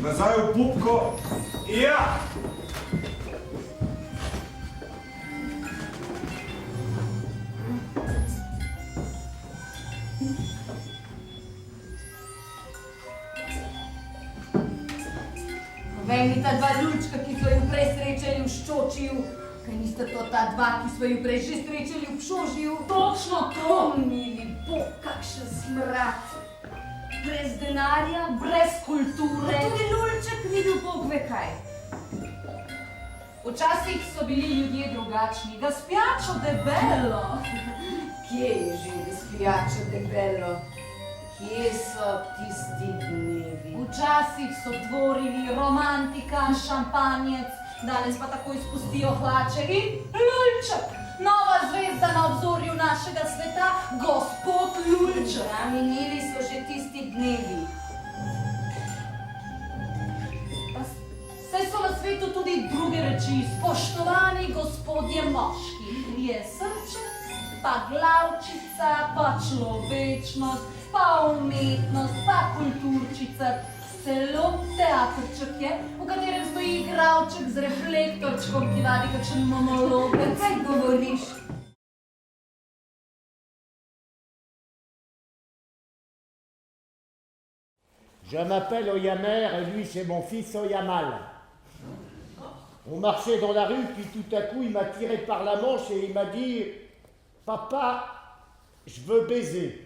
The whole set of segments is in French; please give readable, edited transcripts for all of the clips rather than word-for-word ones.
Nazaj, pupko! Ja! Veni ta dva ljučka, ki so ju prej srečali v Ščočiju, kaj nista to ta dva, ki so ju prej že srečali v Pšožiju? Točno to! Mili Bog, kakšen smrad! Brez denarja, brez kulture. Tudi lulček videl Bog ve kaj. Včasih so bili ljudje drugačni, gaspjačo debelo. Kje je že gaspjačo debelo? Kje so tisti dnevi? Včasih so tvorili romantika, šampanjec, danes pa takoj spustijo hlače in lulček. Nova zvezda na obzorju našega sveta, gospod Lulček. Ja, minili so že tisti dnevi. Saj so na svetu tudi druge reči, spoštovani gospodje moški. Je srček, pa glavčica, pa človečnost, pa umetnost, pa kulturčica. Celo teatrček je, v katerem stoji igralček z reflektorčkom, ki vadi kakšen monolog. Kaj govoriš? Je m'appelle Oyamer et lui c'est mon fils Oyamal. On marchait dans la rue, puis tout à coup il m'a tiré par la manche et il m'a dit « Papa, je veux baiser ».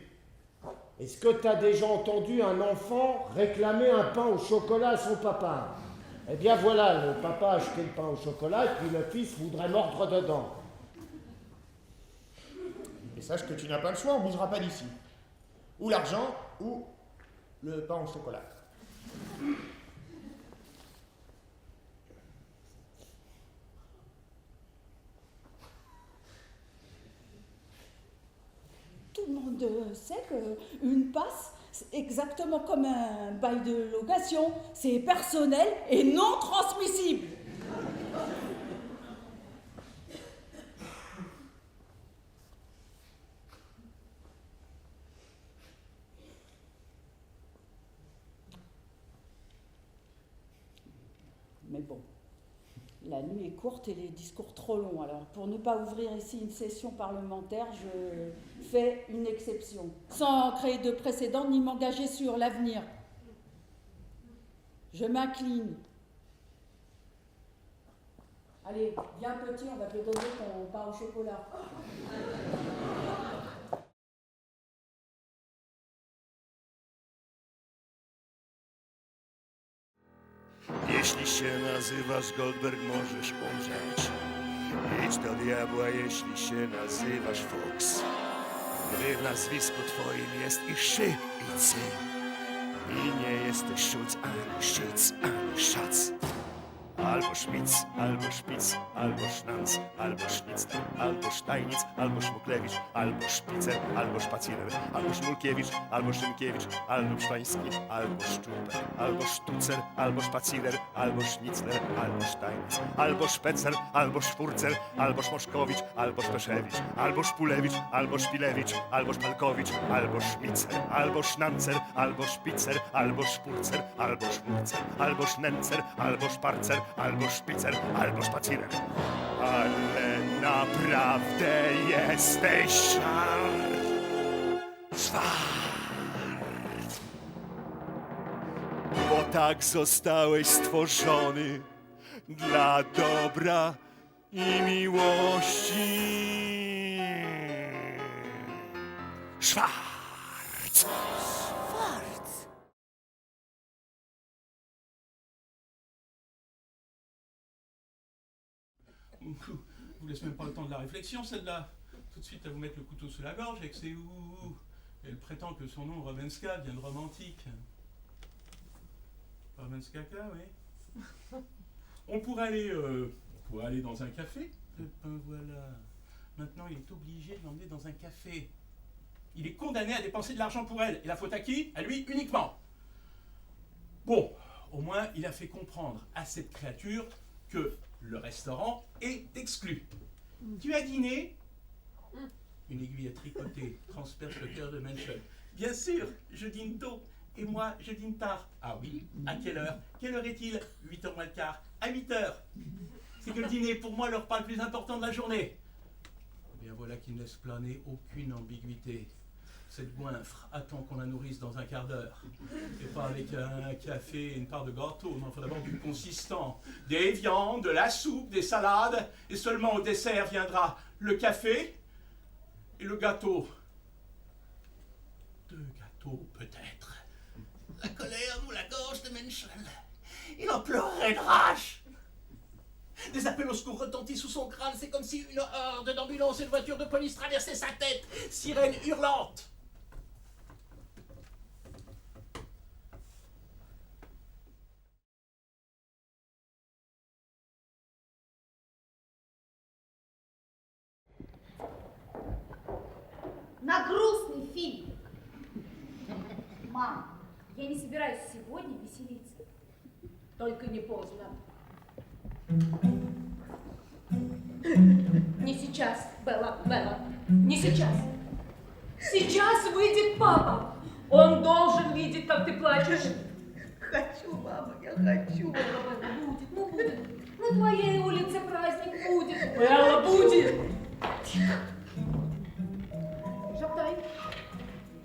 Est-ce que tu as déjà entendu un enfant réclamer un pain au chocolat à son papa? Eh bien voilà, le papa a acheté le pain au chocolat et puis le fils voudrait mordre dedans. Et sache que tu n'as pas le choix, on ne bougera pas d'ici. Ou l'argent, ou le pain au chocolat. Tout le monde sait qu'une passe, c'est exactement comme un bail de location, c'est personnel et non transmissible. Mais bon, la nuit est courte et les discours trop longs. Alors, pour ne pas ouvrir ici une session parlementaire, je fais une exception, sans créer de précédent ni m'engager sur l'avenir. Je m'incline. Allez, viens petit, on va te donner ton pain au chocolat. Jeśli się nazywasz Goldberg, możesz umrzeć. Idź do diabła, jeśli się nazywasz Fox. Gdy w nazwisku twoim jest i szy, i cy. I nie jesteś Schulz, ani Schic, ani Schatz. Albo Szmic, albo Szpic, albo Sznanc, albo Sznicner, albo Sztajnic, albo Szmuklewicz, albo Szpicer, albo Szpaciner, albo Szmulkiewicz, albo Szymkiewicz, albo Szpański, albo Szczuper, albo Sztucer, albo Szpaciner, albo Sznicner, albo Sztajnic, albo Szpecer, albo Szwurcer, albo Szmoszkowicz, albo Szpeszewicz, albo Szpulewicz, albo Szpilewicz, albo Szpalkowicz, albo Szmicer, albo Sznancer, albo Szpicer, albo Szpurcer, albo Szmurcer, albo Sznencer, albo Szparcer, albo Szpicer, albo Szpacirer. Ale naprawdę jesteś Schwarz. Bo tak zostałeś stworzony dla dobra i miłości. Schwarz. Vous laisse même pas le temps de la réflexion, celle-là. Tout de suite, à vous mettre le couteau sous la gorge avec ses ouh. Elle prétend que son nom, Romanska, vient de romantique. Romanskaka, oui. On pourrait aller dans un café. Ben voilà. Maintenant, il est obligé de l'emmener dans un café. Il est condamné à dépenser de l'argent pour elle. Et la faute à qui? À lui uniquement. Bon, au moins, il a fait comprendre à cette créature que le restaurant est exclu. Tu as dîné? Une aiguille à tricoter transperce le cœur de Menschel. Bien sûr, je dîne tôt. Et moi, je dîne tard. Ah oui? À quelle heure? Quelle heure est-il? 8h moins le quart. À 8h. C'est que le dîner, pour moi, le repas le plus important de la journée. Eh bien voilà qui ne laisse planer aucune ambiguïté. Cette goinfre attend qu'on la nourrisse dans un quart d'heure. Et pas avec un café et une part de gâteau. Non, il faut d'abord du consistant. Des viandes, de la soupe, des salades. Et seulement au dessert viendra le café et le gâteau. 2 gâteaux, peut-être. La colère nous la gorge de Menschel. Il en pleurait de rage. Des appels au secours retentissent sous son crâne. C'est comme si une horde d'ambulances et de voitures de police traversaient sa tête. Sirène hurlante. На грустный фильм. Мам, я не собираюсь сегодня веселиться. Только не поздно. Не сейчас, Белла, не сейчас. Сейчас выйдет папа. Он должен видеть, как ты плачешь. Хочу, мама, я хочу. Будет. На твоей улице праздник будет. Белла, будет. Шаптай.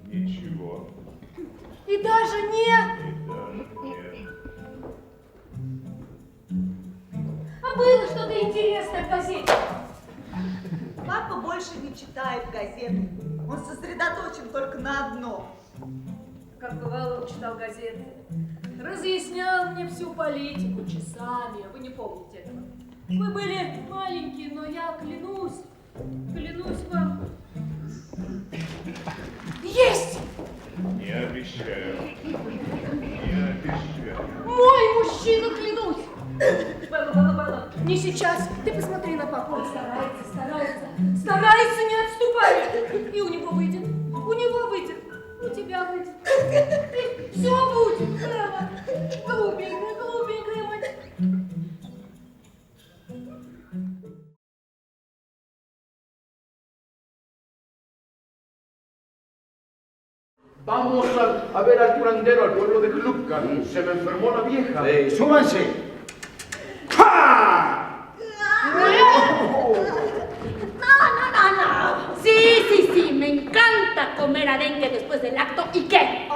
Ничего. И даже не... А было что-то интересное в газете? Папа больше не читает газеты. Он сосредоточен только на одном. Как бывало, он читал газеты. Разъяснял мне всю политику часами. Вы не помните этого. Вы были маленькие, но я клянусь вам. Есть! Не обещаю. Не обещаю. Мой мужчина, клянусь! Белла, не сейчас. Ты посмотри на папу. Он старается не отступать. И у него выйдет. У тебя выйдет. Все будет, Белла. Голубенькая мать. Vamos a ver al curandero, al pueblo de Klupkan. Se me enfermó la vieja. ¡Súbanse! No. Sí, me encanta comer arenque después del acto. ¿Y qué?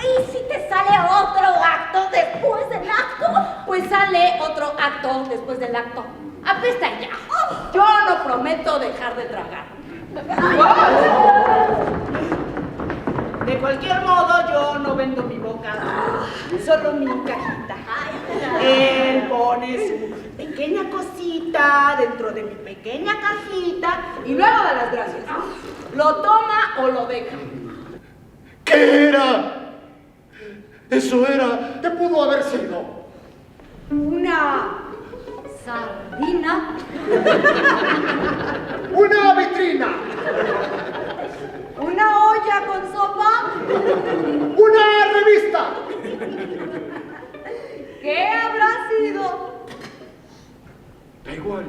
¿Y si te sale otro acto después del acto? Pues sale otro acto después del acto. Apesta ya. Yo no prometo dejar de tragar. De cualquier modo, yo no vendo mi boca, solo mi cajita. Él pone su pequeña cosita dentro de mi pequeña cajita y luego da las gracias. Lo toma o lo deja. ¿Qué era? Eso era. ¿Qué pudo haber sido? Una sardina. ¡Una vitrina! Una olla con sopa. ¡Una revista! ¿Qué habrá sido? Da igual.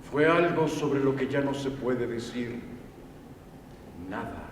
Fue algo sobre lo que ya no se puede decir nada.